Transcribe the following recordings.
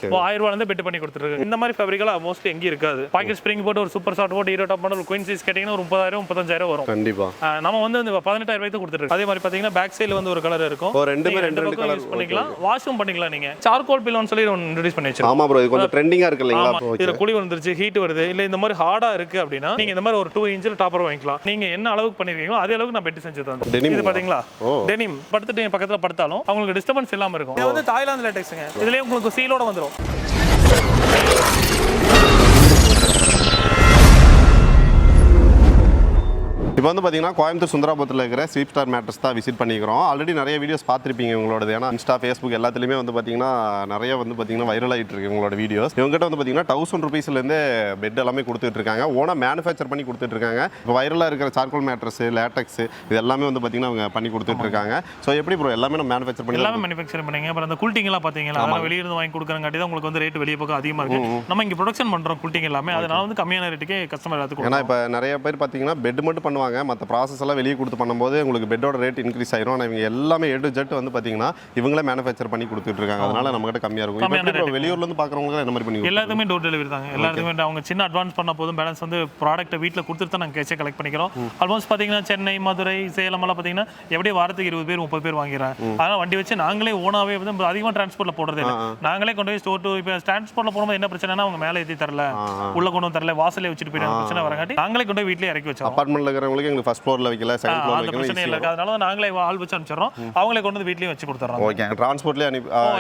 ₹1000 bed பண்ணி கொடுத்துருக்கு. இந்த மாதிரி ஃபேப்ரிக்லாம் மோஸ்ட்லி எங்கேயும் இருக்காது. பாக்கெட் ஸ்ப்ரிங் போட்டு ஒரு சூப்பர் ஷார்ட் போட்டு டாப் மாடல் குயின் சைஸ் கேட்டிங்கன்னா ஒரு 30,000 35,000 வரும். கண்டிப்பா நம்ம வந்து 18,000 கொடுத்துருக்கு. அதே மாதிரி பாத்தீங்கன்னா பேக் சைடுல வந்து ஒரு கலர் இருக்கும். ரெண்டு கலர் யூஸ் பண்ணிக்கலாம், வாஷும் பண்ணிக்கலாம். நீங்க சார்கோல் பில்லோன்னு சொல்லி ஒன்னு இன்ட்ரோ듀ஸ் பண்ணி வச்சிருக்கோம். ஆமா ப்ரோ, இது கொஞ்சம் ட்ரெண்டிங்கா இருக்கு இல்லீங்களா? இதுல குழி வந்துருச்சு, ஹீட் வருது, இல்ல இந்த மாதிரி ஹார்டா இருக்கு அப்படினா நீங்க இந்த மாதிரி ஒரு 2 இன்ச் டாப்பர் வாங்கிக்கலாம். நீங்க என்ன அளவுக்கு பண்ணிருக்கீங்களோ அதே அளவுக்கு நான் பெட் செஞ்சு தரேன். இது பாத்தீங்களா, டெனிம் படுத்துட்டு பக்கத்துல படுத்தாலும் உங்களுக்கு டிஸ்டர்பன்ஸ் இல்லாம இருக்கும். இது வந்து தாய்லாந்து லேட்டெக்ஸ்ங்க. இதுலயே உங்களுக்கு சீலோட வந்துரும். இப்போ வந்து பார்த்தீங்கன்னா கோயம்புத்தூர் சுந்தராபுரத்தில் இருக்கிற ஸ்லீப்ஸ்டார் மேட்ரஸ் தான் விசிட் பண்ணிக்கிறோம். ஆல்ரெடி நிறைய வீடியோஸ் பார்த்துருப்பீங்க உங்களோட. ஏன்னா இன்ஸ்டா, ஃபேஸ்புக் எல்லாத்துலேயுமே வந்து பார்த்தீங்கன்னா நிறைய வந்து பார்த்தீங்கன்னா வைரல் ஆகிட்டு இருக்கு உங்களோட வீடியோஸ். இவங்ககிட்ட வந்து பார்த்தீங்கன்னா ₹1000 பெட் எல்லாமே கொடுத்துட்டு இருக்காங்க. ஓனாக மேனுஃபேக்சர் பண்ணி கொடுத்துட்டு இருக்காங்க. இப்போ வைரலாக இருக்கிற சார்கோல் மேட்ரஸ், லேட்டெக்ஸ் இது எல்லாமே வந்து பார்த்தீங்கன்னா அவங்க பண்ணி கொடுத்துட்டு இருக்காங்க. ஸோ எப்படி ப்ரோ எல்லாமே நம்ம மேனுஃபேக்சர் பண்ணி எல்லாமே மேனுஃபேக்சர் பண்ணீங்க. அப்புறம் அந்த குல்ட்டிங் எல்லாம் பார்த்தீங்கன்னா அதெல்லாம் வெளியிருந்து வாங்கி கொடுக்குறங்காட்டி தான் உங்களுக்கு வந்து ரேட் வெளியே பக்கம் அதிகமாக இருக்கு. நம்ம இங்கே ப்ரொடக்ஷன் பண்ணுறோம் குல்ட்டிங் எல்லாமே, அதனால வந்து கம்மியான ரேட்டுக்கு கஸ்டமர் எல்லாத்துக்கும். ஏன்னா இப்போ நிறைய பேர் பார்த்தீங்கன்னா பெட் மட்டும் பண்ணுவாங்க, மற்ற ப்ராசஸ் எல்லாம் வெளியே கொடுத்து பண்ணும்போது உங்களுக்கு பெட்டோட ரேட் இன்க்ரீஸ் ஆயிரும். ஆனால் இவங்க எல்லாமே A to Z வந்து பார்த்தீங்கன்னா இவங்களே மேனுஃபேக்சர் பண்ணி கொடுத்துட்டு இருக்காங்க. அதனால நம்ம கிட்ட கம்மியாக இருக்கும். வெளியூர்ல இருந்து பார்க்குறவங்க என்ன மாதிரி பண்ணி எல்லாத்துமே டோர் டெலிவரி தாங்க. எல்லாத்துமே அவங்க சின்ன அட்வான்ஸ் பண்ண போதும், பேலன்ஸ் வந்து ப்ராடக்ட்டை வீட்டில் கொடுத்துட்டு தான் நாங்கள் கேஷே கலெக்ட் பண்ணிக்கிறோம். ஆல்மோஸ்ட் பார்த்தீங்கன்னா சென்னை, மதுரை, சேலம் எல்லாம் பார்த்தீங்கன்னா எப்படியே வாரத்துக்கு 20 பேர் 30 பேர் வாங்கிறாங்க. அதனால வண்டி வச்சு நாங்களே ஓனாவே வந்து அதிகமாக டிரான்ஸ்போர்ட்ல போடுறது இல்லை. நாங்களே கொண்டு போய் ஸ்டோர் டு இப்போ டிரான்ஸ்போர்ட்ல போகும்போது என்ன பிரச்சனைனா அவங்க மேலே ஏற்றி தரல, உள்ள கொண்டு வந்து தரல, வாசலே வச்சுட்டு போயிட்டு பிரச்சனை வரங்காட்டி நாங்களே கொண்டு போய் வீட்டிலே இறக்கி வச்சோம். அபார்ட்மெண்ட்ல இருக்கிறவங்களுக்கு எங்களுக்கு ஃபர்ஸ்ட் ஃப்ளோர்ல வைக்கல, செகண்ட் ஃப்ளோர்ல வைக்கல, பிரச்சனை இல்லை. அதனால நாங்களே ஆள் வச்சு அனுப்பிச்சிரோம். அவங்களே கொண்டு வந்து வீட்லயே வச்சு கொடுத்துறோம். ஓகே, டிரான்ஸ்போர்ட்லயே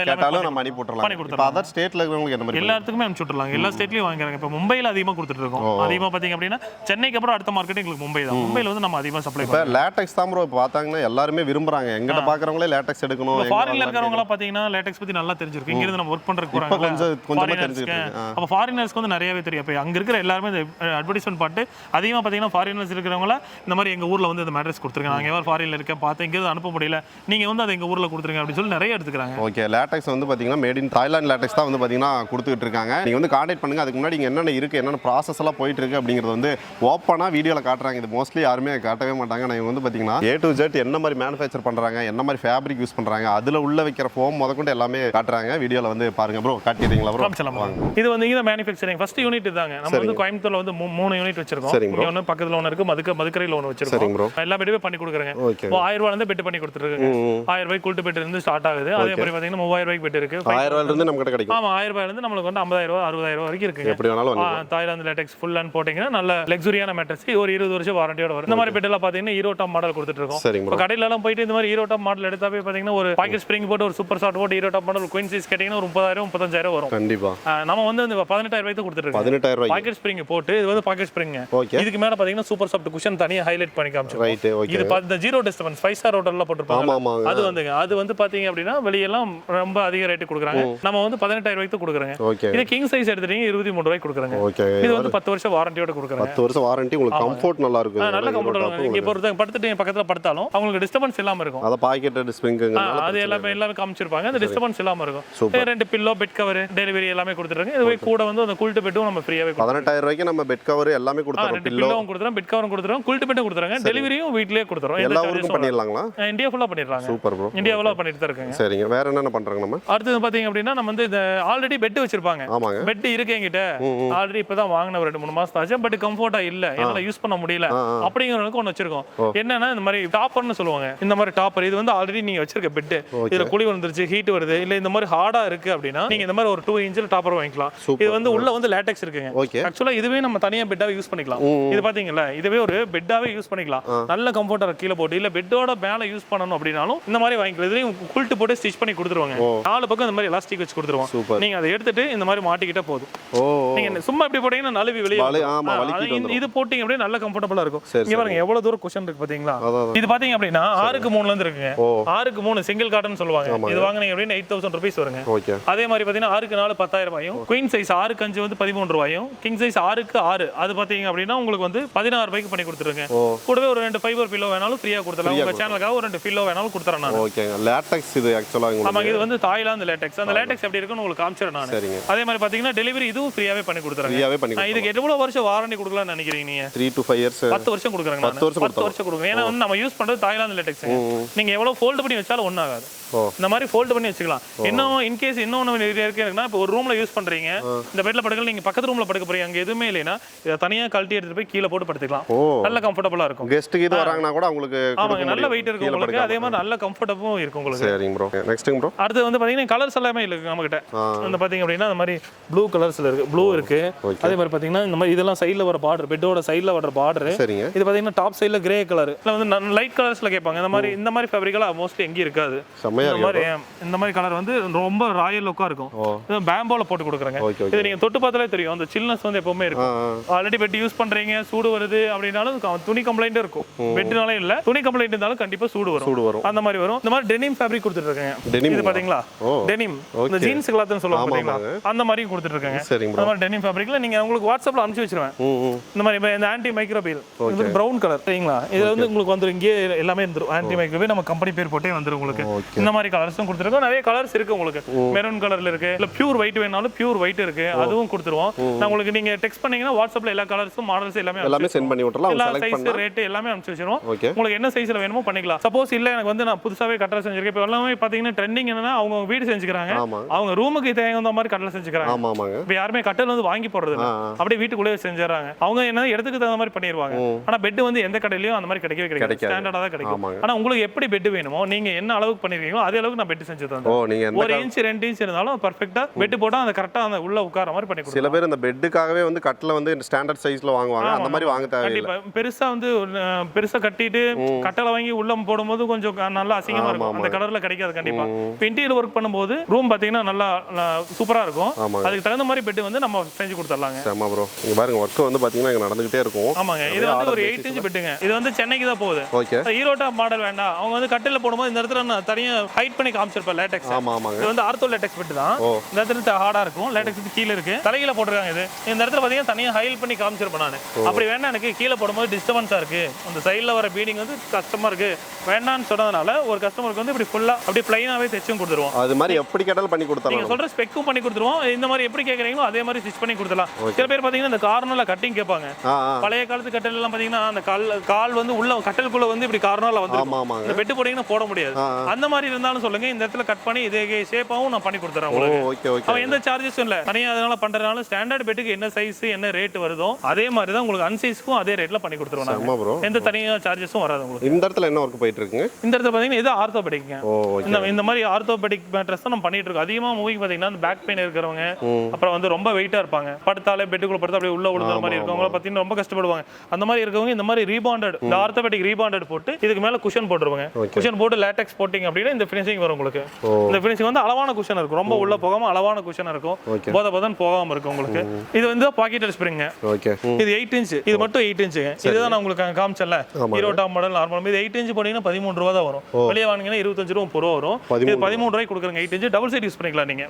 கேட்டாலும் நம்ம அனுப்பி போட்டுறலாம். இப்போ அதர் ஸ்டேட்ல இருக்கிறவங்களுக்கு என்ன மாதிரி எல்லாத்துக்குமே அனுப்பிச்சு விட்டுறலாம். எல்லா ஸ்டேட்லயும் வாங்குறாங்க. இப்போ மும்பைல அதிகமாக கொடுத்துட்டு இருக்கோம். அதிகமாக பார்த்தீங்க அப்படின்னா சென்னைக்கு அப்புறம் அடுத்த மார்க்கெட் எங்களுக்கு மும்பை தான். மும்பைல வந்து நம்ம அதிகமாக சப்ளை பண்ணுவோம். இப்போ லேட்டெக்ஸ் தான் ப்ரோ பார்த்தாங்கன்னா எல்லாருமே விரும்புறாங்க. எங்கிட்ட பார்க்குறவங்களே லேட்டெக்ஸ் எடுக்கணும். ஃபாரின்ல இருக்கிறவங்க பார்த்தீங்கன்னா லேட்டெக்ஸ் பத்தி நல்லா தெரிஞ்சிருக்கு. இங்க இருந்து நம்ம வொர்க் பண்றதுக்கு போறாங்க, கொஞ்சம் தெரிஞ்சிருக்கு. அப்ப ஃபாரினர்ஸ்க்கு வந்து நிறையவே தெரியும். இப்போ அங்க இருக்கிற எல்லாருமே இந்த அட்வர்டைஸ்மென்ட் பார்த்து அதிகமாக பார்த்தீங்கன்னா ஃபாரினர்ஸ் இருக்கிறவங்க இந்த மாதிரி எங்க ஊர்ல வந்து இந்த மேட்ரஸ் கொடுத்துருக்காங்க. நாங்க எவர் ஃபாரின்ல இருக்க பார்த்து இங்க அனுப்ப முடியல, நீங்க வந்து அதை எங்க ஊர்ல கொடுத்துருங்க அப்படின்னு சொல்லி நிறைய எடுத்துக்கிறாங்க. ஓகே, லேட்டெக்ஸ் வந்து பாத்தீங்கன்னா மேட் இன் தாய்லாந்து லேட்டெக்ஸ் தான் வந்து பாத்தீங்கன்னா கொடுத்துட்டு இருக்காங்க. நீங்க வந்து கான்டாக்ட் பண்ணுங்க. அதுக்கு முன்னாடி இங்க என்னென்ன இருக்கு, என்னென்ன ப்ராசஸ் எல்லாம் போயிட்டு இருக்கு அப்படிங்கறது வந்து ஓப்பனா வீடியோல காட்டுறாங்க. இது மோஸ்ட்லி யாருமே காட்டவே மாட்டாங்க. நான் வந்து பாத்தீங்கன்னா A to Z என்ன மாதிரி மேனுஃபேக்சர் பண்றாங்க, என்ன மாதிரி ஃபேப்ரிக் யூஸ் பண்றாங்க, அதுல உள்ள வைக்கிற ஃபோம் முதற்கொண்டு எல்லாமே காட்டுறாங்க. வீடியோல வந்து பாருங்க ப்ரோ. காட்டிடுறீங்களா ப்ரோ? இது வந்து இங்க மேனுஃபேக்சரிங் ஃபர்ஸ்ட் யூனிட் தாங்க. நம்ம வந்து கோயம்புத்தூர்ல வந்து 3 யூனிட் வச்சிருக்கோம். இங்க ஒன்னு பக்கத்துல ஒன்னு இருக்கு, மதுக்கரையில ஒன்னு வச்சிருக்கோம். எல்லா பெட்டுமே பண்ணி கொடுக்குறேங்க. ₹1000 பெட் பண்ணி கொடுத்துருக்காங்க. ₹1000 குல்ட் பெட் இருந்து ஸ்டார்ட் ஆகுது. அதே மாதிரி பாத்தீங்கன்னா ₹3000 பெட் இருக்கு. ₹1000 இருந்து நமக்கு கிடைக்கும். ஆமா, ₹1000 இருந்து நமக்கு வந்து ₹50,000 ₹60,000 வரைக்கும் இருக்கு. எப்படி வேணாலும் தாய்லாந்து லேட்டெக்ஸ் ஃபுல் அண்ட் போட்டீங்கன்னா நல்ல லக்ஸரியான மேட்ரஸ் ஒரு 20 வருஷம் வாரண்டியோட வரும். இந்த மாதிரி பெட் எல்லாம் பாத்தீங்கன்னா ₕₐₚ மாடல் கொடுத்துட்டு இருக்கோம். இப்போ கடையில எல்லாம் போயிட்டு இந்த மாதிரி ₕₐₚ மாடல் எடுத்தாவே பாத்தீங்கன்னா ஒரு பாக்கெட் ஸ்ப்ரிங் போட்டு ஒரு சூப்பர் ஷார்ட் போட்டு ₕₐₚ மாடல் குயின் சைஸ் கேட்டிங்கன்னா ஒரு 30,000 35,000 வரும். கண்டிப்பா நம்ம வந்து 18,000 கொடுத்துட்டு இருக்கோம். 18,000 பாக்கெட் ஸ்ப்ரிங் போட்டு. இது வந்து பாக்கெட் ஸ்ப்ரிங். இதுக்கு மேல பாத்தீங்கன்னா சூப்பர் சாஃப்ட் குஷன் தனியா ஹைலைட் பண்ணி காமிச்சிருக்கோம். இது இந்த 0 டிஸ்டர்பன்ஸ் 5 ஸ்டார் ஹோட்டல்ல போட்டுருப்பாங்க. அது வந்து பாத்தீங்க அப்படின்னா வெளியெல்லாம் ரொம்ப அதிக ரேட் கொடுக்குறாங்க. நம்ம வந்து 18,000 கொடுக்குறோங்க. இது கிங் சைஸ் எடுத்துட்டீங்க ₹23 கொடுக்குறாங்க. இது வந்து 10 வருஷம் வாரண்டியோட கொடுக்குறாங்க. 10 வருஷம் வாரண்டி. உங்களுக்கு கம்ஃபோர்ட் நல்லா இருக்கும். நல்ல கம்ஃபோர்ட். இங்க பொறுத்து படுத்துட்டு பக்கத்துல படுத்தாலும் உங்களுக்கு டிஸ்டர்பன்ஸ் இல்லாம இருக்கும். அத பாக்கெட் ஸ்ப்ரிங் அது எல்லாமே காமிச்சிருப்பாங்க. அந்த டிஸ்டர்பன்ஸ் இல்லாம இருக்கும். ரெண்டு பில்லோ, பெட் கவர், டெலிவரி எல்லாமே கொடுத்துறாங்க. இது கூட வந்து அந்த குல்ட் பெட்டும் நம்ம ஃப்ரீயாவே 18,000 நம்ம பெட் கவர் எல்லாமே கொடுத்துறோம். பில்லோவும் கொடுத்துறோம், பெட் கவரும் கொடுத்துறோம், குல்ட் பெட்டும் கொடுத்துறாங்க. டெலிவரியும் வீட்லயே கொடுத்துறோம். எல்லா ஊருக்கும் பண்ணிரலாங்களா? இந்தியா ஃபுல்லா பண்ணிரலாங்க. Super bro. இந்தியா ஃபுல்லா பண்ணிட்டு தான் இருக்காங்க. சரிங்க. வேற என்னென்ன பண்றாங்க நம்ம? அடுத்து பாத்தீங்க அப்படின்னா நம்ம வந்து ஆல்ரெடி பெட் வச்சிருப்பாங்க. பெட் இருக்கு என்கிட்ட. ஆல்ரெடி இப்பதான் வாங்கின 2-3 மாசம் ஆச்சு. பட் கம்ஃபோர்ட்டா இல்ல, என்னால யூஸ் பண்ண முடியல அப்படிங்கறதுக்கு ஒன்னு வச்சிருக்கோம். என்னன்னா இந்த மாதிரி டாப்பர்னு சொல்லுவாங்க. இந்த மாதிரி டாப்பர் இது வந்து ஆல்ரெடி நீங்க வச்சிருக்க பெட், இதுல குழி வந்துருச்சு, ஹீட் வருது, இல்ல இந்த மாதிரி ஹார்டா இருக்கு அப்படின்னா நீங்க இந்த மாதிரி ஒரு 2 இன்ச் டாப்பர் வாங்கிக்கலாம். இது வந்து உள்ள வந்து லேட்டெக்ஸ் இருக்குங்க. ஆக்சுவலா இதுவே நம்ம தனியா பெட்டாவே யூஸ் பண்ணிக்கலாம். இது பாத்தீங்களா, இதுவே ஒரு பெட்டாவே யூஸ் பண்ணிக்கலாம். நல்ல கம்ஃபோர்ட்டா கீழே போட்டு இல்ல பெட்டோட மேல யூஸ் பண்ணணும் அப்படினாலும் இந்த மாதிரி வாங்கிக்கலாம். இதுலயும் குல்ட் போட்டு ஸ்டிச் பண்ணி கொடுத்துருவாங்க. 4 பக்கம் இந்த மாதிரி எலாஸ்டிக் வச்சு கொடுத்துருவாங்க. நீங்க அதை எடுத்துட்டு இந்த மாதிரி மாட்டிக்கிட்ட போதும். நீங்க சும்மா இப்படி போட்டீங்கன்னா நழுவி வெளியே இது போட்டீங்க அப்படியே நல்ல கம்ஃபோர்ட்டபிளா இருக்கும். இங்க பாருங்க எவ்வளவு தூரம் குஷன் இருக்கு பாத்தீங்களா. இது பாத்தீங்க அப்படின்னா 6x3ல இருந்து இருக்குங்க. 6x3 சிங்கிள் காட்டன் சொல்லுவாங்க. இது வாங்குனீங்க அப்படின்னா ₹8,000 வருங்க. அதே மாதிரி பாத்தீங்கன்னா 6x4 ₹10,000, குயின் சைஸ் 6x5 வந்து ₹13, கிங் சைஸ் 6x6 அது பாத்தீங்க அப்படின்னா உங்களுக்கு வந்து ₹16 பண்ணி கொடுத்துருங்க. கூடவே ஒரு 2 ஃபைபர் பில்லோ வேணாலும் ஃப்ரீயா கொடுத்துறலாம். உங்க சேனலுக்காக ஒரு 2 பில்லோ வேணாலும் கொடுத்துறேன் நான். ஓகேங்க. லேட்டெக்ஸ் இது एक्चुअली உங்களுக்கு. ஆமா, இது வந்து தாய்லாந்து லேட்டெக்ஸ். அந்த லேட்டெக்ஸ் எப்படி இருக்குன்னு உங்களுக்கு காமிச்சறேன் நான். அதே மாதிரி பாத்தீங்கன்னா டெலிவரி இதுவும் ஃப்ரீயாவே பண்ணி கொடுத்துறேன். ஃப்ரீயாவே பண்ணி கொடுத்துறேன். இதுக்கு எவ்வளவு வருஷம் வாரண்டி கொடுக்கலாம்னு நினைக்கிறீங்க நீங்க? 3 to 5 years. 10 வருஷம் கொடுக்குறாங்க. 10 வருஷம் கொடுக்குறேன். ஏன்னா வந்து நம்ம யூஸ் பண்றது தாய்லாந்து லேட்டெக்ஸ். நீங்க எவ்வளவு ஃபோல்ட் பண்ணி வச்சாலும் ஒண்ணு ஆகாது. இந்த மாதிரி ஃபோல்ட் பண்ணி வச்சுக்கலாம். இன்னும் இன்கேஸ் இன்னொன்று இருக்குன்னா இப்போ ஒரு ரூம்ல யூஸ் பண்றீங்க, இந்த பெட்ல படுக்கல, நீங்க பக்கத்து ரூம்ல படுக்க போறீங்க, அங்க எதுவுமே இல்லைன்னா இதை தனியா கழட்டி எடுத்துட்டு போய் கீழே போட்டு படுத்துக்கலாம். நல்ல கம்ஃபர்டபுளா இருக்கும். கெஸ்ட்டுக்கு இது வராங்கன்னா கூட உங்களுக்கு ஆமாங்க, நல்ல வெயிட் இருக்கும் உங்களுக்கு. அதே மாதிரி நல்ல கம்ஃபர்டபுளும் இருக்கும் உங்களுக்கு. சரிங்க ப்ரோ. நெக்ஸ்ட் ப்ரோ, அடுத்து வந்து பாத்தீங்கன்னா கலர்ஸ் எல்லாமே இருக்கு நம்ம கிட்ட. வந்து பாத்தீங்க அப்படின்னா அந்த மாதிரி ப்ளூ கலர்ஸ்ல இருக்கு, ப்ளூ இருக்கு. அதே மாதிரி பாத்தீங்கன்னா இந்த மாதிரி இதெல்லாம் சைடுல வர பார்டர், பெட்டோட சைடுல வர பார்டர். சரிங்க. இது பாத்தீங்கன்னா டாப் சைடுல கிரே கலர், இல்ல வந்து லைட் கலர்ஸ்ல கேட்பாங்க. இந்த மாதிரி ஃபேப்ரிக்ல மோஸ்ட்லி எங்கேயும் இருக்காது. இந்த மாதிரி கலர் வந்து ரொம்ப ராயல் லுக்கா இருக்கும். இது பேம்போல போட்டு கொடுக்குறாங்க. இது நீங்க தொட்டு பார்த்தாலே தெரியும், அந்த சில்னஸ் வந்து எப்பவுமே இருக்கும். ஆல்ரெடி பெட் யூஸ் பண்றீங்க, சூடு வருது அப்படினாலும் துணி கம்ப்ளைண்ட் இருக்கும். பெட்னாலே இல்ல, துணி கம்ப்ளைண்ட் இருந்தாலும் கண்டிப்பா சூடு வரும். அந்த மாதிரி வரும். இந்த மாதிரி டெனிம் ஃபேப்ரிக் கொடுத்துட்டு இருக்காங்க. இது பாத்தீங்களா, டெனிம் இந்த ஜீன்ஸ் கிளாத்னு சொல்லுவாங்க பாத்தீங்களா, அந்த மாதிரி கொடுத்துட்டு இருக்காங்க. அந்த மாதிரி டெனிம் ஃபேப்ரிக்ல நீங்க உங்களுக்கு வாட்ஸ்அப்ல அனுப்பிச்சு வச்சிருவேன். இந்த மாதிரி இந்த ஆன்டி மைக்ரோபியல் இது பிரவுன் கலர் சரிங்களா, இதுல வந்து உங்களுக்கு வந்து இங்கே எல்லாமே இருந்துரும். ஆன்டி மைக்ரோபியல் நம்ம கம்பெனி பேர் போட்டே வந்துரும் உங்களுக்கு. இந்த மாதிரி கலர்ஸும் கொடுத்துருக்கோம். நிறைய கலர்ஸ் இருக்கு உங்களுக்கு. மெரூன் கலர்ல இருக்கு, இல்ல பியூர் ஒயிட் வேணாலும் பியூர் ஒயிட் இருக்கு, அதுவும் கொடுத்துருவோம். நான் உங்களுக்கு நீங்க டெக்ஸ்ட் பண்ணீங்கன்னா வாட்ஸ்அப்ல எல்லா கலர்ஸும் மாடல்ஸ் எல்லாமே சென்ட் பண்ணி விட்டுறலாம். எல்லா சைஸ் ரேட் எல்லாமே அனுப்பிச்சு வச்சிருவோம். உங்களுக்கு என்ன சைஸ்ல வேணுமோ பண்ணிக்கலாம். சப்போஸ் இல்ல எனக்கு வந்து நான் புதுசாவே கட்டளை செஞ்சிருக்கேன், இப்போ எல்லாமே பாத்தீங்கன்னா ட்ரெண்டிங் என்னன்னா அவங்க வீடு செஞ்சுக்கிறாங்க, அவங்க ரூமுக்கு தகுந்த மாதிரி கட்டளை செஞ்சுக்கிறாங்க. இப்போ யாருமே கட்டல் வந்து வாங்கி போடுறது இல்ல, அப்படியே வீட்டுக்குள்ளே செஞ்சுறாங்க. அவங்க என்ன இடத்துக்கு தகுந்த மாதிரி பண்ணிடுவாங்க. ஆனா பெட் வந்து எந்த கடையிலயும் அந்த மாதிரி கிடைக்கவே ஸ்டாண்டர்டா தான் கிடைக்கும். ஆனா உங்களுக்கு எப்படி பெட் வேணுமோ, நீங்க என்ன அளவுக்கு பண்ணிருக்கீங்களோ அதே அளவுக்கு நான் பெட் செஞ்சு தந்தேன். 1 இன்ச் 2 இன்ச் இருந்தாலும் பெர்ஃபெக்ட்டா பெட் போட்டா அந்த கரெக்ட்டா அந்த உள்ள உட்கார மாதிரி பண்ணி கொடுப்போம். சில பேர் அந்த பெட்டுக்காகவே வந்து கட்டல வந்து ஸ்டாண்டர்ட் சைஸ்ல வாங்குவாங்க, அந்த மாதிரி வாங்க தேவையில்லை. பெருசா வந்து பெருசா கட்டிட்டு கட்டல வாங்கி உள்ள போடும்போது கொஞ்சம் நல்லா அசிங்கமா இருக்கும், அந்த கலர்ல கிடைக்காது கண்டிப்பா. இன்டீரியர் ஒர்க் பண்ணும்போது ரூம் பாத்தீங்கன்னா நல்லா சூப்பரா இருக்கும். அதுக்கு தகுந்த மாதிரி பெட் வந்து நம்ம செஞ்சு கொடுத்துடலாங்க. ஆமா ப்ரோ, இங்க பாருங்க ஒர்க் வந்து பாத்தீங்கன்னா இங்க நடந்துட்டே இருக்கும். ஆமாங்க, இது வந்து ஒரு 8 இன்ச் பெட்டுங்க. இது வந்து சென்னைக்கு தான் போகுது. ஈரோட்டா மாடல் வேண்டாம், அவங்க வந்து கட்டில போடும்போது இந்த இடத்துல நான் தனியா ஹைட் பண்ணி காமிச்சிருப்பேன் லேட்டெக்ஸ். இது வந்து ஆர்த்தோ லேட்டெக்ஸ் பெட் தான். இந்த இடத்துல ஹார்டா இருக்கும், லேட்டெக்ஸ் வந்து கீழ இருக்கு, தலையில போட்டுருக்காங்க. இது இந்த இடத்துல பாத்தீங்கன்னா தனியா ஹைட் பண்ணி காமிச்சிருப்பேன் நான். அப்படி வேணா எனக்கு கீழ போடும்போது டிஸ்டர்பன்ஸா இருக்கு, அந்த சைடுல வர பீடிங் வந்து கஷ்டமா இருக்கு வேண்டாம்னு சொன்னதுனால ஒரு கஸ்டமருக்கு வந்து இப்படி ஃபுல்லா அப்படியே பிளைனாவே தைச்சும் கொடுத்துருவோம். அது மாதிரி எப்படி கேட்டாலும் பண்ணி கொடுத்துறோம். நீங்க சொல்ற ஸ்பெக்கும் பண்ணி கொடுத்துருவோம். இந்த மாதிரி எப்படி கேக்குறீங்களோ அதே மாதிரி ஸ்டிச் பண்ணி கொடுத்துடலாம். சில பேர் பாத்தீங்கன்னா இந்த கார்னர்ல கட்டிங் கேட்பாங்க. பழைய காலத்து கட்டல் எல்லாம் பாத்தீங்கன்னா அந்த கால் வந்து உள்ள கட்டலுக்குள்ள வந்து இப்படி கார்னர்ல வந்து இந்த பெட் போட்டீங்கன்னா போட முடியாது. அந்த மாதிரி இருந்தாலும் சொல்லுங்க, இந்த இடத்துல கட் பண்ணி இதே ஷேப்பாவும் நான் பண்ணி கொடுத்துறேன் உங்களுக்கு. அவன் எந்த சார்ஜஸும் இல்ல, தனியா அதனால பண்றதுனால ஸ்டாண்டர்ட் பெட்டுக்கு என்ன சைஸ் என்ன ரேட் வருதோ அதே மாதிரி தான் உங்களுக்கு அன்சைஸ்க்கும் அதே ரேட்ல பண்ணி கொடுத்துருவோம். எந்த தனியா சார்ஜஸும் வராது உங்களுக்கு. இந்த இடத்துல என்ன ஒர்க் போயிட்டு இருக்குங்க? இந்த இடத்துல பாத்தீங்கன்னா இது ஆர்த்தோபெடிக்ங்க. இந்த மாதிரி ஆர்த்தோபெடிக் மேட்ரஸ் தான் நம்ம பண்ணிட்டு இருக்கோம். அதிகமா மூவிங் பாத்தீங்கன்னா அந்த பேக் பெயின் இருக்கிறவங்க, அப்புறம் வந்து ரொம்ப வெயிட்டா இருப்பாங்க, படுத்தாலே பெட்டுக்குள்ள படுத்தா அப்படியே உள்ள விழுந்த மாதிரி இருக்கவங்க பாத்தீங்கன்னா ரொம்ப கஷ்டப்படுவாங்க. அந்த மாதிரி இருக்கவங்க இந்த மாதிரி ரீபாண்டட், இந்த ஆர்த்தோபெடிக் ரீபாண்டட் போட்டு இதுக்கு மேல குஷன் போட்டுருவாங்க. குஷன் போட்டு லேட்டெக்ஸ் போட்டிங்க அப்படின்னா இந்த ஃபினிஷிங் வரும் உங்களுக்கு. இந்த ஃபினிஷிங் வந்து அளவான குஷன் இருக்கும், ரொம்ப உள்ள போகாம அளவான குஷன் இருக்கும், போதன் போகாம இருக்கும் உங்களுக்கு. இது வந்து பாக்கெட் ஸ்ப்ரிங். இது 8 இன்ச், இது மட்டும் 8 இன்ச்சுங்க. இதுதான் நான் உங்களுக்கு காமிச்சல ஈரோட்டா மாடல் நார்மல். இது 8 இன்ச் போட்டீங்கன்னா 13 ரூபா தான் வரும். வெளியே வாங்கினீங்கன்னா 25 ரூபா வரும். இது 13 ரூபாய்க்கு கொடுக்குறங்க. 8 இன்ச் டபுள் சைடு யூஸ் பண்ணிக்கலாம் நீங்க.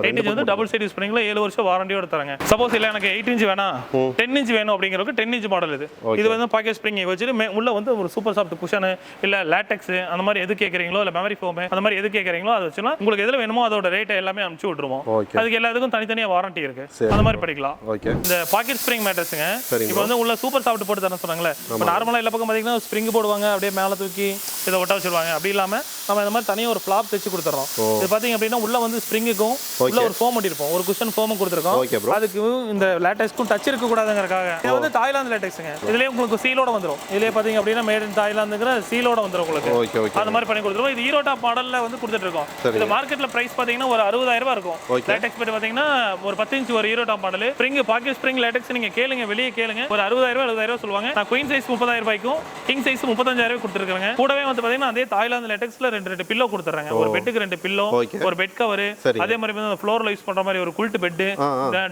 8 இன்ச் வந்து டபுள் சைடு யூஸ் பண்ணிக்கலாம், 7 வருஷம் வாரண்டியோட தராங்க. சப்போஸ் இல்ல எனக்கு 8 இன்ச் வேணாம் 10 இன்ச் வேணும் அப்படிங்கிறவங்க 10 இன்ச் மாடல் இது. இது வந்து பாக்கெட் ஸ்ப்ரிங் வச்சுட்டு உள்ள வந்து ஒரு சூப்பர் சாஃப்ட் குஷன் இல்ல லேட்டெக்ஸ் அந்த மாதிரி எது கேக்குறீங்களோ, இல்ல மெமரி ஃபோம் அந்த மாதிரி எது கேக்குறீங்களோ அதை வச்சுனா உங்களுக்கு எதுல வேணுமோ அதோட ரேட் எல்லாமே அனுப்பிச்சு விட்டுருவோம். அதுக்கு எல்லாத்துக்கும் தனித்தனியா வாரண்டி இருக்கு, அந்த மாதிரி படிக்கலாம். இந்த பாக்கெட் ஸ்ப்ரிங் மேட்ரஸ்ங்க இப்போ வந்து உள்ள சூப்பர் சாஃப்ட் போட்டு தரேன் சொன்னாங்களே. இப்போ நார்மலா எல்லா பக்கம் பாத்தீங்கன்னா ஸ்ப்ரிங் போடுவாங்க, அப்படியே மேல தூக்கி இதை ஒட்ட வச்சிருவாங்க. அப்படி இல்லாம நம்ம இந்த மாதிரி தனியா ஒரு ஃபிளாப் தைச்சு கொடுத்துறோம். இது பாத்தீங்க அப்படின்னா உள்ள வந்து ஸ்ப்ரிங்குக்கும் உள்ள ஒரு ஃபோம் ஒட்டிருப்போம், ஒரு குஷன் ஃபோமும் கொடுத்துருக்கோம். அதுக்கு இந்த லேட்டெக்ஸ்க்கும் டச் இருக்க கூடாதுங்கறதுக்காக இது வந்து தாய்லாந்து லேட்டெக்ஸ்ங்க. இதுலயே உங்களுக்கு சீலோட வந்துரும். இதுலயே பாத்தீங்க அப்படின்னா மேட் இன் தாய்லாந்துங்கற சீலோட வந்துரும் உங்களுக்கு. அந்த மாதிரி பண்ணி கொடுத்துருவோம். இது ஈரோட்டா மாடல்ல வந்து கொடுத்துட்டு இருக்கோம். இது மார்க்கெட்ல பிரைஸ் பாத்தீங்கன்னா ஒரு 60,000 ரூபாய் இருக்கும். லேட்டெக்ஸ் பெட் பாத்தீங்கன்னா ஒரு 10 இன்ச் ஒரு ஈரோட்டா model spring pocket spring latex நீங்க கேளுங்க, வெளியே கேளுங்க, ஒரு 60,000 70,000 சொல்லுவாங்க. நான் குயின் சைஸ் 30,000 ரூபாய்க்கும் கிங் சைஸ் 35,000 கொடுத்துருக்காங்க. கூடவே வந்து பாத்தீங்கன்னா அதே தாய்லாந்து லேட்டெக்ஸ்ல ரெண்டு பில்லோ கொடுத்துறாங்க. ஒரு பெட்டுக்கு 2 பில்லோ, ஒரு பெட் கவர், அதே மாதிரி வந்து ஃப்ளோர்ல யூஸ் பண்ற மாதிரி ஒரு குயில்ட் பெட்,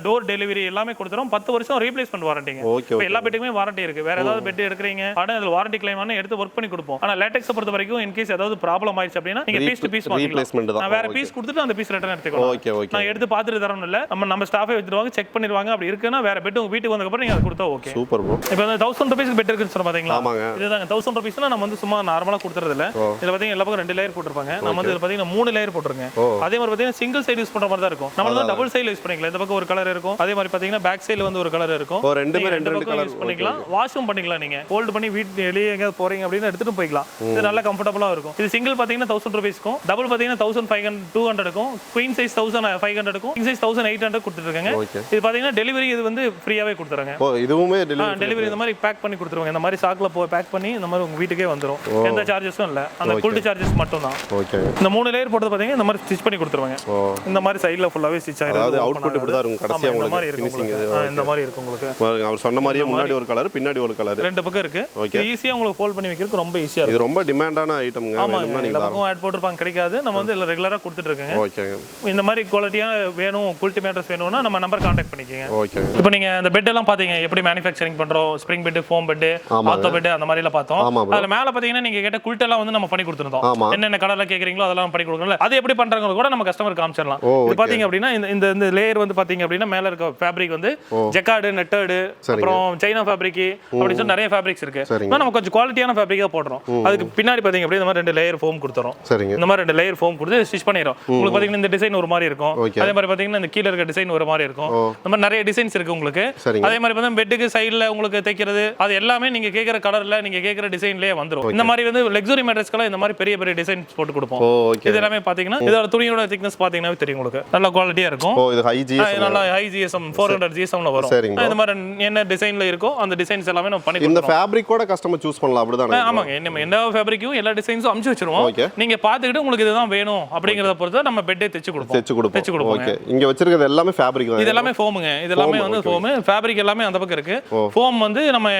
டோர் டெலிவரி எல்லாமே கொடுத்துறோம். 10 வருஷம் ரீப்ளேஸ்மென்ட் வாரண்டிங்க. இப்போ எல்லா பெட்டுக்குமே வாரண்டி இருக்கு. வேற ஏதாவது பெட் எடுக்கறீங்க ஆனா அதுல வாரண்டி கிளைம் ஆன எடுத்து வர்க் பண்ணி கொடுப்போம். ஆனா லேட்டெக்ஸ் பொறுத்த வரைக்கும் இன் கேஸ் ஏதாவது ப்ராப்ளம் ஆயிடுச்சு அப்படினா நீங்க பீஸ் டு பீஸ் வாங்கிக்கலாம். நான் வேற பீஸ் கொடுத்துட்டு அந்த பீஸ் ரிட்டர்ன் எடுத்துக்கலாம். நான் எடுத்து பார்த்துட்டு தரணும் இல்ல, நம்ம ஸ்டாஃபே வச்சிருவாங்க, செக் பண்ணிடுவாங்க. அப்படி இருக்குன்னா வேற பெட் உங்க வீட்டுக்கு வந்ததுக்கு அப்புறம் நீங்க அதை கொடுத்தா ஓகே. Super bro. இப்போ 1000 ரூபீஸ்க்கு பெட் இருக்குன்னு சொன்னா பாத்தீங்களா? இதுதான் 1000 ரூபீஸ்னா நம்ம வந்து சும்மா நார்மலா கொடுத்துறது இல்ல இதுல பாத்தீங்கன்னா எல்லா பக்கம் 2 லேயர் போட்டுருப்பாங்க நம்ம வந்து இதுல பாத்தீங்கன்னா 3 லேயர் போட்டுருங்க அதே மாதிரி பாத்தீங்கன்னா சிங்கிள் சைடு யூஸ் பண்ற மாதிரி தான் இருக்கும் நம்ம வந்து டபுள் சைடுல யூஸ் பண்ணிக்கலாம் இந்த பக்கம் ஒரு கலர் இருக்கும் அதே மாதிரி பாத்தீங்கன்னா பேக் சைடுல வந்து ஒரு கலர் இருக்கும் ரெண்டுமே ரெண்டு கலர் யூஸ் பண்ணிக்கலாம் வாஷும் பண்ணிக்கலாம் நீங்க ஹோல்ட் பண்ணி வீட்டு வெளியே எங்க போறீங்க அப்படினா எடுத்துட்டு போய்க்கலாம் இது நல்ல கம்ஃபர்ட்டபிளா இருக்கும் இது சிங்கிள் பாத்தீங்கன்னா 1000 ரூபாய்க்கும் டபுள் பாத்தீங்கன்னா 1500 க்கும் குயின் சைஸ் 1500 க்கும் கிங் சைஸ் 1800 கொடுத்துட்டு இருக்காங்க இது பாத்தீங்கன்னா டெலிவரி இது வந்து ஃப்ரீயாவே கொடுத்துறாங்க இதுவுமே டெலிவரி இந்த மாதிரி பேக் பண்ணி கொடுத்துருவாங்க இந்த மாதிரி சாக்ல பேக் பண்ணி இந்த மாதிரி உங்க வீட்டுக்கே வந்துரும் எந்த சார்ஜஸும் இல்ல அந்த குல்ட் சார்ஜஸ் மட்டும் தான் ஓகே இந்த 3 லேயர் போட்டது பாத்தீங்கன்னா இந்த மாதிரி ஸ்டிட்ச் பண்ணி கொடுத்துருவாங்க இந்த மாதிரி சைடுல ஃபுல்லாவே ஸ்டிட்ச் ஆயிடும் அதாவது அவுட்புட் இப்படி தான் இருக்கும் கடைசியா உங்களுக்கு ஃபினிஷிங் இந்த மாதிரி இருக்கும் உங்களுக்கு அவர் சொன்ன மாதிரியே முன்னாடி ஒரு கலர் பின்னாடி ஒரு கலர் ரெண்டு பக்கம் இருக்கு ஈஸியா உங்களுக்கு ஃபோல்ட் பண்ணி வைக்கிறதுக்கு ரொம்ப ஈஸியா இது ரொம்ப டிமாண்டான ஐட்டம்ங்க வேணும்னா நீங்க எல்லா பக்கம் ஆட் போட்டுருப்பாங்க கிடைக்காது நம்ம வந்து ரெகுலரா கொடுத்துட்டு இருக்கோங்க ஓகே இந்த மாதிரி குவாலிட்டியா வேணும் குல்ட் மேட்ரஸ் வேணும்னா நம்ம நம்பர் கான்டாக்ட் பண்ணிக்கங்க ஓகே இப்போ நீங்க அந்த பெட் எல்லாம் பாத்தீங்க எப்படி மேனுஃபேக்சரிங் பண்றோம் spring bed foam bed ortho bed அந்த மாதிரி எல்லாம் பார்த்தோம் அதுல மேல பாத்தீங்கன்னா நீங்க கேட்ட குல்ட் எல்லாம் வந்து நம்ம பண்ணி கொடுத்துறோம் என்னென்ன கலர்ல கேக்குறீங்களோ அதெல்லாம் பண்ணி கொடுக்கறோம்ல அது எப்படி பண்றாங்க கூட நம்ம கஸ்டமர் காமிச்சிரலாம் இது பாத்தீங்க அப்படினா இந்த இந்த லேயர் வந்து பாத்தீங்க அப்படினா மேல இருக்க ஃபேப்ரிக் வந்து ஜக்கார்ட் நெட்டட் அப்புறம் சைனா ஃபேப்ரிக் அப்படி சொல்லி நிறைய ஃபேப்ரிக்ஸ் இருக்கு நம்ம கொஞ்சம் குவாலிட்டியான ஃபேப்ரிக்கா போடுறோம் அதுக்கு பின்னாடி பாத்தீங்க அப்படினா இந்த மாதிரி 2 லேயர் ஃபோம் கொடுத்துறோம் இந்த மாதிரி 2 லேயர் ஃபோம் கொடுத்து ஸ்டிட்ச் பண்ணிரோம் உங்களுக்கு பாத்தீங்கன்னா இந்த டிசைன் ஒரு மாதிரி இருக்கும் அதே மாதிரி பாத்தீங்கன்னா இந்த கீழ இருக்க டிசைன் ஒரு மாதிரி இருக்கும் இந்த மாதிரி நிறைய டிசைன்ஸ் இருக்கு உங்களுக்கு அதே மாதிரி பாத்தீங்கன்னா பெட்டுக்கு சைடுல உங்களுக்கு தைக்கிறது அது எல்லாமே நீங்க கேக்குற கலர்ல நீங்க கேக்குற டிசைன்லயே வந்துரும் இந்த மாதிரி வந்து லக்ஸரி மேட்ரஸ்க்கெல்லாம் இந்த மாதிரி பெரிய பெரிய டிசைன்ஸ் போட்டு கொடுப்போம் இது எல்லாமே பாத்தீங்கன்னா இதோட துணியோட திக்னஸ் பாத்தீங்கன்னா தெரியும் உங்களுக்கு நல்ல குவாலிட்டியா இருக்கும் இது ஹை ஜிஎஸ்எம் நல்ல ஹை ஜிஎஸ்எம் 400 ஜிஎஸ்எம்ல வரும் இந்த மாதிரி என்ன டிசைன்ல இருக்கோ அந்த டிசைன்ஸ் எல்லாமே நம்ம பண்ணி இந்த ஃபேப்ரிக் கூட கஸ்டமர் சூஸ் பண்ணலாம் அப்படிதானே ஆமாங்க என்ன ஃபேப்ரிக்கும் எல்லா டிசைன்ஸும் அம்ச்சு வச்சிருவோம் நீங்க பாத்துக்கிட்டு உங்களுக்கு இதுதான் வேணும் அப்படிங்கறத பொறுத்து நம்ம பெட்டே தைச்சு கொடுப்போம் ஓகே இங்க வச்சிருக்கிறது எல்லாமே ஃபேப்ரிக் தான் இது எல்லாமே ஃபோமுங்க இது எல்லாமே வந்து ஃபோம் ஃபேப்ரிக் எல்லாமே அந்த பக்கம் இருக்கு ஃபோம் வந்து நம்ம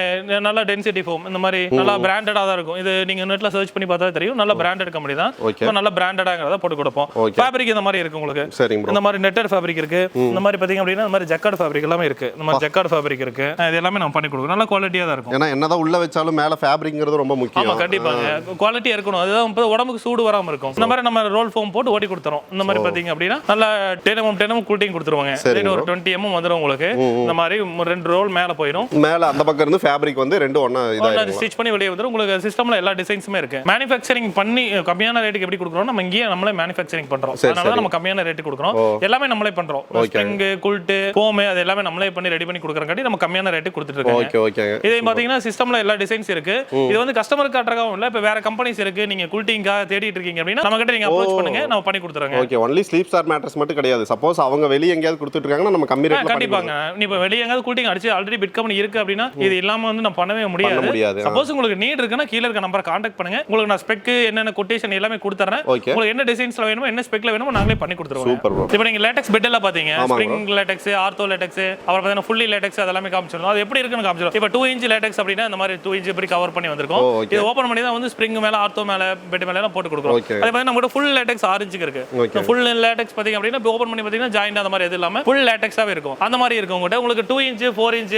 நல்ல டென்சிட்டி ஃபோம் இந்த மாதிரி நல்ல பிராண்டடா தான் இருக்கும் இது நீங்க நெட்ல சர்ச் பண்ணி பார்த்தா தெரியும் நல்ல பிராண்டட் கம்பெனி தான் நல்ல பிராண்டடாங்கறத போட்டு கொடுப்போம் ஃபேப்ரிக் இந்த மாதிரி இருக்கு உங்களுக்கு இந்த மாதிரி நெட்டட் ஃபேப்ரிக் இருக்கு இந்த மாதிரி பாத்தீங்க அப்படினா இந்த மாதிரி ஜக்கார்ட் ஃபேப்ரிக் எல்லாமே இருக்கு இந்த மாதிரி ஜக்கார்ட் ஃபேப்ரிக் இருக்கு இது எல்லாமே நம்ம பண்ணி கொடுக்கறோம் நல்ல குவாலிட்டியா தான் இருக்கும் ஏன்னா என்னதான் உள்ள வச்சாலும் மேல ஃபேப்ரிக்ங்கிறது ரொம்ப முக்கியம் ஆமா கண்டிப்பாங்க குவாலிட்டியா இருக்கணும் அதுதான் உடம்புக்கு சூடு வராம இருக்கும் இந்த மாதிரி நம்ம ரோல் ஃபோம் போட்டு ஓட்டி கொடுத்துறோம் இந்த மாதிரி பாத்தீங்க அப்படினா நல்ல 10mm கூல்டிங் கொடுத்துருவாங்க ஒரு 20mm வந்துரும் உங்களுக்கு இந்த மாதிரி 2 ரோல் மேல போயிடும் மேல அந்த பக்கம் இருந்து ஃபேப்ரிக் வந்து ரெண்டு ஒண்ணா இதா ஸ்டிட்ச் பண்ணி வெளிய வந்துரும் உங்களுக்கு சிஸ்டம்ல எல்லா டிசைன்ஸுமே இருக்கு மேனுஃபேக்சரிங் பண்ணி கம்மியான ரேட்டுக்கு எப்படி கொடுக்குறோம் நம்ம இங்கேயே நம்மளே மேனுஃபேக்சரிங் பண்றோம் அதனால நம்ம கம்மியான ரேட் கொடுக்குறோம் எல்லாமே நம்மளே பண்றோம் ஸ்ப்ரிங் குல்ட் ஃபோம் அது எல்லாமே நம்மளே பண்ணி ரெடி பண்ணி கொடுக்கறங்காட்டி நம்ம கம்மியான ரேட் கொடுத்துட்டு இருக்கோம் ஓகே ஓகே இதே பாத்தீங்கன்னா சிஸ்டம்ல எல்லா டிசைன்ஸ் இருக்கு இது வந்து கஸ்டமருக்கு அட்ராக்டிவா இல்ல இப்ப வேற கம்பெனிஸ் இருக்கு நீங்க குல்டிங்கா தேடிட்டு இருக்கீங்க அப்படினா நம்ம கிட்ட நீங்க அப்ரோச் பண்ணுங்க நம்ம பண்ணி கொடுத்துறோம் ஓகே ஒன்லி ஸ்லீப்ஸ்டார் மேட்ரஸ் மட்டும் கிடையாது சப்போஸ் அவங்க வெளிய எங்கயாவது கொடுத்துட்டு இருக்காங்கன்னா நம்ம கம்மி ரேட்ல கண்டிப்பாங்க நீ இப்ப வெளிய எங்கயாவது கூல்டிங் அடிச்சு ஆல்ரெடி பிட் கம்பெனி இருக்கு அப்படினா இது இல்லாம வந்து நம்ம பண்ணவே முடியாது சப்போஸ் உங்களுக்கு நீட் இருக்குனா கீழ இருக்க நம்பரை கான்டாக்ட் பண்ணுங்க உங்களுக்கு நான் ஸ்பெக் என்னென்ன கொட்டேஷன் எல்லாமே கொடுத்துறேன் உங்களுக்கு என்ன டிசைன்ஸ்ல வேணுமோ என்ன ஸ்பெக்ல வேணுமோ நாங்களே பண்ணி கொடுத்துருவோம் சூப்பர் ப்ரோ இப்போ நீங்க லேட்டெக்ஸ் பெட் எல்லாம் பாத்தீங்க ஸ்ப்ரிங் லேட்டெக்ஸ் ஆர்த்தோ லேட்டெக்ஸ் அப்புறம் பாத்தீங்கன்னா ஃபுல்லி லேட்டெக்ஸ் அதெல்லாம் காமிச்சிரோம் அது எப்படி இருக்குன்னு காமிச்சிரோம் இப்போ 2 இன்ச் லேட்டெக்ஸ் அப்படினா இந்த மாதிரி 2 இன்ச் எப்படி கவர் பண்ணி வந்திருக்கும் இது ஓபன் பண்ணி தான் வந்து ஸ்ப்ரிங் மேல ஆர்த்தோ மேல பெட் மேல எல்லாம் போட்டு கொடுக்குறோம் அதே மாதிரி நம்ம கிட்ட ஃபுல் லேட்டெக்ஸ் 6 இன்ச்சுக்கு இருக்கு ஃபுல் லேட்டெக்ஸ் பாத்தீங்க அப்படினா ஓபன் பண்ணி பாத்தீங்கன்னா ஜாயிண்ட் அந்த மாதிரி எது இல்லாம ஃபுல் லேட்டெக்ஸாவே இருக்கும் அந்த மாதிரி இருக்கு உங்ககிட்ட உங்களுக்கு 2 இன்ச் 4 இன்ச்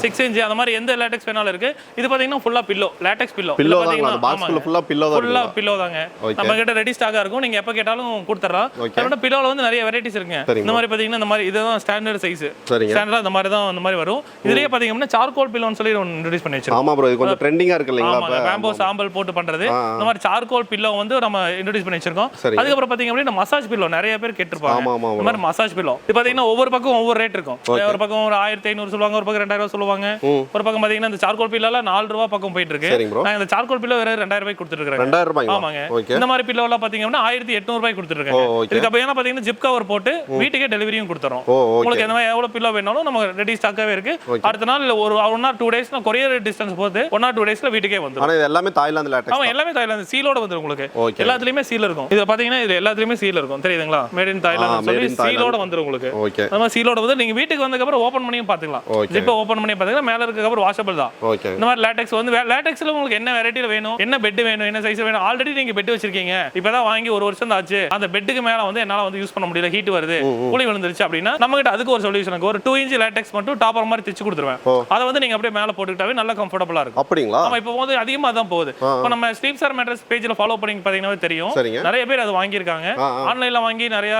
6 இன்ச் அந்த மாதிரி எந்த லேட்டெக்ஸ் வேணாலும் இருக்கு இது பாத்தீங்கன்னா ஃபுல்லா பில்லோ லேட்டெக்ஸ் பில்லோ பாத்தீங்கன்னா பாக்ஸ்ல ஃபுல்லா பில்லோ தாங்க நம்ம கிட்ட ரெடி ஸ்டாக்கா இருக்கும் நீங்க எப்ப கேட்டாலும் கொடுத்துறோம் அதோட பில்லோல வந்து நிறைய வெரைட்டிஸ் இருக்குங்க இந்த மாதிரி பாத்தீங்கன்னா இந்த மாதிரி இதுதான் ஸ்டாண்டர்ட் சைஸ் ஸ்டாண்டர்டா இந்த மாதிரி தான் அந்த மாதிரி வரும் இதுலயே பாத்தீங்கன்னா சார்கோல் பில்லோன்னு சொல்லி ஒன்னு இன்ட்ரோ듀ஸ் பண்ணி வச்சிருக்கோம் ஆமா ப்ரோ இது கொஞ்சம் ட்ரெண்டிங்கா இருக்கு இல்லீங்களா ஆமா பேம்போ சாம்பல் போட்டு பண்றது இந்த மாதிரி சார்கோல் பில்லோ வந்து நம்ம இன்ட்ரோ듀ஸ் பண்ணி வச்சிருக்கோம் அதுக்கு அப்புறம் பாத்தீங்க அப்படினா மசாஜ் பில்லோ நிறைய பேர் கேட்டிருப்பாங்க இந்த மாதிரி மசாஜ் பில்லோ இது பாத்தீங்கன்னா ஒவ்வொரு பக்கம் ஒவ்வொரு ரேட் இருக்கும் ஒரு பக்கம் ஒரு 1500 சொல்லுவாங்க ஒரு பக்கம் 2000 சொல்லுவாங்க ஒரு பக்கம் பாத்தீங்கன்னா இந்த சார்கோல் பில்லோல 4 ரூபாய் பக்கம் போயிட்டு இருக்கு நான் இந்த சார்கோல் பில்லோ வேற 2000 ரூபாய் கொடுத்துட்டு இருக்கேன் 2000 ரூபாய் ஆமாங்க இந்த மாதிரி பில்லோ எல்லாம் பாத்தீங்க அப்படினா 1800 ரூபாய் கொடுத்துட்டு இருக்கேன் இதுக்கு அப்புறம் பாத்தீங்கன்னா ஜிப் கவர் போட்டு வீட்டுக்கே டெலிவரியும் கொடுத்துறோம் உங்களுக்கு எந்த மாதிரி எவ்வளவு பில்லோ வேணாலும் நம்ம ரெடி ஸ்டாக்காவே இருக்கு அடுத்த நாள் ஒரு 1 or 2 டேஸ்ல கொரியர் டிஸ்டன்ஸ் போது 1 or 2 டேஸ்ல வீட்டுக்கே வந்துரும் ஆனா இது எல்லாமே தாய்லாந்து லேட்டெக்ஸ் ஆமா எல்லாமே தாய்லாந்து சீலோட வந்துரும் உங்களுக்கு எல்லாத்துலயுமே சீல் இருக்கும் இது பாத்தீங்கன்னா இது எல்லாத்துலயுமே சீல் இருக்கும் தெரியுதுங்களா மேட் இன் தாய்லாந்து சொல்லி சீலோட வந்துரும் உங்களுக்கு நம்ம சீலோட வந்து நீங்க வீட்டுக்கு வந்ததுக்கு அப்புறம் ஓபன் பண்ணியும் பாத்துக்கலாம் ஜிப் ஓபன் பண்ணி பாத்தீங்கன்னா மேல இருக்க அப்புறம் வாஷபிள் தான் இந்த மாதிரி லேட்டெக்ஸ் வந்து லேட்டெக்ஸ்ல உங்களுக்கு என்ன வெரைட்டில வேணும் என்ன பெட் வேணும் என்ன சைஸ் வேணும் ஆல்ரெடி நீங்க பெட் வச்சிருக்கீங்க இப்பதான் வாங்கி 1 வருஷம் தான் ஆச்சு அந்த பெட்டுக்கு மேல வந்து என்னால வந்து யூஸ் பண்ண முடியல ஹீட் வருது கூலி விழுந்துருச்சு அப்படின்னா நம்ம கிட்ட அதுக்கு ஒரு சொல்யூஷன் இருக்கு ஒரு 2 இன்ச் லேட்டெக்ஸ் மட்டும் டாப்பர் மாதிரி தைச்சு கொடுத்துருவேன் அதை வந்து நீங்க அப்படியே மேல போட்டுக்கிட்டாவே நல்ல கம்ஃபர்டபுளா இருக்கும் அப்படிங்களா ஆமா இப்போ வந்து அதிகமா தான் போகுது இப்போ நம்ம ஸ்லீப்ஸ்டார் மேட்ரஸ் பேஜ்ல ஃபாலோ பண்ணி பாத்தீங்கன்னா தெரியும் நிறைய பேர் அது வாங்கியிருக்காங்க ஆன்லைன்ல வாங்கி நிறைய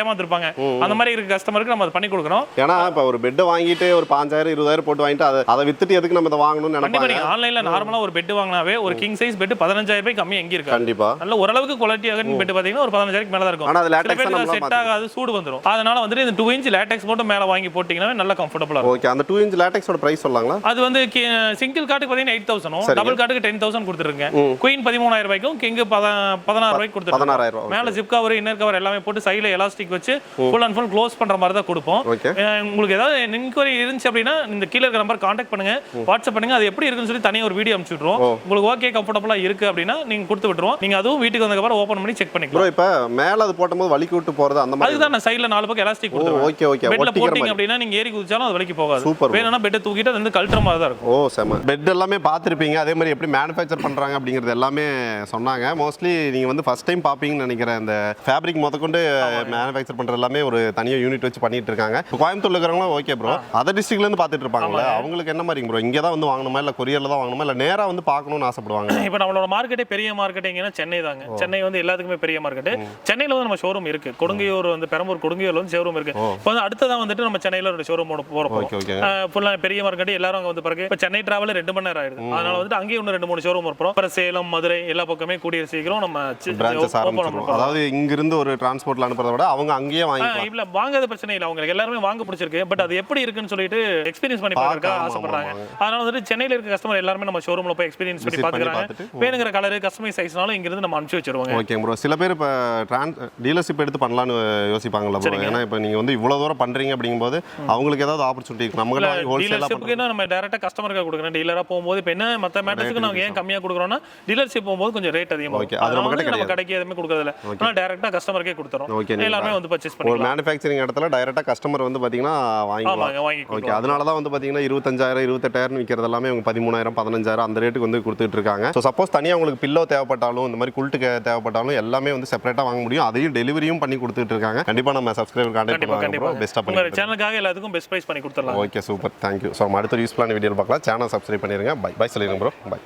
ஏமாத்திருப்பாங்க அந்த மாதிரி இருக்க கஸ்டமருக்கு நம்ம அதை பண்ணி கொடுக்குறோம் ஏன்னா இப்போ ஒரு பெட் வாங்கிட்டு ஒரு 5000 20000 போட்டு வாங்கிட்டு அதை வித்துட்டு எதுக்கு நம்ம இதை வாங்கணும்னு நினைப்பாங்க ஆன்லைன்ல நார்மலா ஒரு பெட் வாங்கினாவே ஒரு கிங் கிங் சைஸ் பெட் 15000 ரூபாய் கம்மி எங்க இருக்கு கண்டிப்பா நல்ல ஓரளவுக்கு குவாலிட்டியாக பெட் பாத்தீங்கன்னா ஒரு 15000 மேல தான் இருக்கும் ஆனா அது லேட்டெக்ஸ் நம்ம செட் ஆகாது சூடு வந்துரும் அதனால வந்து இந்த 2 இன்ச் லேட்டெக்ஸ் மட்டும் மேல வாங்கி போட்டீங்கன்னா நல்ல கம்ஃபர்ட்டபிளா இருக்கும் ஓகே அந்த 2 இன்ச் லேட்டெக்ஸோட பிரைஸ் சொல்லலாங்களா அது வந்து சிங்கிள் காட்டுக்கு பாத்தீங்கன்னா 8000 டபுள் காட்டுக்கு 10000 கொடுத்துருங்க குயின் 13000 ரூபாய்க்கும் கிங் 16000 ரூபாய்க்கு கொடுத்துருங்க 16000 மேல ஜிப் கவர் இன்னர் கவர் எல்லாமே போட்டு சைடுல எலாஸ்டிக் வச்சு ஃபுல் அண்ட் ஃபுல் க்ளோஸ் பண்ற மாதிரி தான் கொடுப்போம் உங்களுக்கு ஏதாவது இன்குவரி இருந்துச்சு அப்படின்னா இந்த கீழ இருக்க நம்பர் கான்டாக்ட் பண்ணுங்க வாட்ஸ்அப் பண்ணுங்க அது எப்படி இருக்குன்னு சொல்லி தனியா ஒரு வீடியோ அனுப்பிச்சு விட்டுருவோம் உங்களுக்கு ஓகே கம்ஃபர்ட்டபிளா இருக்கு அப்படின்னா நீங்க கொடுத்து விட்டுருவோம் நீங்க அதுவும் வீட்டுக்கு வந்ததுக்கு அப்புறம் ஓபன் பண்ணி செக் பண்ணிக்கலாம் இப்போ மேல அது போடும்போது வலிக்கு விட்டு போறது அந்த மாதிரி அதுதான் நான் சைடுல 4 பக்கம் எலாஸ்டிக் கொடுத்துருவேன் ஓகே ஓகே பெட்ல போடிங்க அப்படினா நீங்க ஏறி குதிச்சாலும் அது வலிக்கு போகாது வேணும்னா பெட் தூக்கிட்டு அது வந்து கல்ட்ற மாதிரி தான் இருக்கும் ஓ செம பெட் எல்லாமே பாத்திருப்பீங்க அதே மாதிரி எப்படி மேனுஃபேக்சர் பண்றாங்க அப்படிங்கிறது எல்லாமே சொன்னாங்க மோஸ்ட்லி நீங்க வந்து ஃபர்ஸ்ட் டைம் பாப்பீங்கன்னு நினைக்கிறேன் இந்த ஃபேப்ரிக் முதற்கொண்டு மேனுஃபேக்சர் பண்ற எல்லாமே ஒரு தனியா யூனிட் வச்சு பண்ணிட்டு இருக்காங்க கோயம்புத்தூர்ல இருக்கிறவங்க ஓகே ப்ரோ அதர் டிஸ்ட்ரிக்ட்ல இருந்து பாத்துட்டு இருப்பாங்கல்ல அவங்களுக்கு என்ன மாதிரி ப்ரோ இங்க தான் வந்து வாங்கணுமா இல்ல கொரியர்ல தான் வாங்கணுமா இல்ல நேரா வந்து பார்க்கணும்னு ஆசைப்படுவாங்க இப்போ நம்மளோட மார்க்கெட்டே பெரிய மார்க்கெட்டிங்னா சென்னை தாங்க சென்னை வந்து எல்லாத்துக்குமே பெரிய மார்க்கெட் சென்னையில வந்து நம்ம ஷோரூம் இருக்கு கொடுங்கையூர் வந்து பெரம்பூர் கொடுங்கையூர்ல வந்து ஷோரூம் இருக்கு இப்போ வந்து அடுத்ததான் வந்துட்டு நம்ம சென்னையில ஒரு ஷோரூம் போறோம் ஃபுல்லா பெரிய மார்க்கெட் எல்லாரும் அங்க வந்து பிறகு இப்போ சென்னை டிராவல் 2 மணி நேரம் ஆயிடுது அதனால வந்துட்டு அங்கேயே இன்னும் 2-3 ஷோரூம் வரப்போம் அப்புறம் சேலம் மதுரை எல்லா பக்கமே கூடிய சீக்கிரம் நம்ம பிரான்ச்சஸ் ஆரம்பிச்சிரோம் அதாவது இங்க இருந்து ஒரு டிரான்ஸ்போர்ட்ல அனுப்புறத விட அவங்க அங்கேயே வாங்கிக்கலாம் இல்ல வாங்காத பிரச்சனை இல்ல அவங்களுக்கு எல்லாரும் வாங்க பிடிச்சிருக்கு பட் அது எப்படி இருக்குன்னு சொல்லிட்டு எக்ஸ்பீரியன்ஸ் பண்ணி பார்க்கறதுக்கு ஆசைப்படுறாங்க அதனால வந்துட்டு சென்னையில இருக்க கஸ்டமர் எல்லாரும் நம்ம ஷோரூம்ல போய் எக்ஸ்பீரியன்ஸ் பண்ணி பாத்துக்கறாங்க வேணுங்கிற கலர் கஸ்டமைஸ் சைஸ்னாலும் இங்க இருந்து நம்ம அனுப்பிச்சு வச்சிருவாங்க ஓகே ப்ரோ சில பேர் இப்ப டீலர்ஷிப் எடுத்து பண்ணலாம்னு யோசிப்பாங்கல ப்ரோ ஏன்னா இப்போ நீங்க வந்து இவ்வளவு தூரம் பண்றீங்க அப்படிங்கும்போது அவங்களுக்கு ஏதாவது ஆப்பர்சூனிட்டி இருக்கு நமக்கு ஹோல்சேலா டீலர்ஷிப்க்கு நம்ம டைரக்ட்டா கஸ்டமருக்கு கொடுக்கறோம் டீலரா போகும்போது இப்போ என்ன மத்த மேட்டர்ஸ்க்கு நாங்க ஏன் கம்மியா கொடுக்கறோம்னா டீலர்ஷிப் போகும்போது கொஞ்சம் ரேட் அதிகமா ஓகே அது நம்ம கடைக்கு எதுமே கொடுக்கறது இல்ல ஆனா டைரக்ட்டா கஸ்டமருக்கே கொடுத்துறோம் எல்லாரும் வந்து பர்சேஸ் பண்ணிக்கலாம் ஒரு மேனுஃபேக்சரிங் இடத்துல டைரக்ட்டா கஸ்டமர் வந்து பாத்தீங்கன்னா வாங்கிக்கலாம் ஓகே அதனால தான் வந்து பாத்தீங்கன்னா 25000 28000 விக்கிறது எல்லாமே அவங்க 13000 15000 அந்த ரேட்டுக்கு வந்து கொடுத்துட்டு இருக்காங்க சோ சப்போஸ் தனியா உங்களுக்கு பில்லோ தேவைப்பட்டாலும் இந்த மாதிரி குல்ட் தேவைப்பட்டாலும் எல்லாமே வந்து செப்பரேட்டா வாங்க முடியும் அதையும் டெலிவரியும் பண்ணி கொடுத்துட்டு இருக்காங்க கண்டிப்பா நம்ம சப்ஸ்கிரைபர் கான்டாக்ட் பண்ணுங்க பெஸ்ட்டா பண்ணுங்க சேனலுக்காக எல்லாத்துக்கும் பெஸ்ட் பிரைஸ் பண்ணி கொடுத்துறலாம் okay super thank you so அடுத்த யூஸ்ஃபுல்லான வீடியோ பார்க்கலாம் சேனல் சப்ஸ்கிரைப் பண்ணிருங்க பை பை சொல்லிருங்க ப்ரோ பை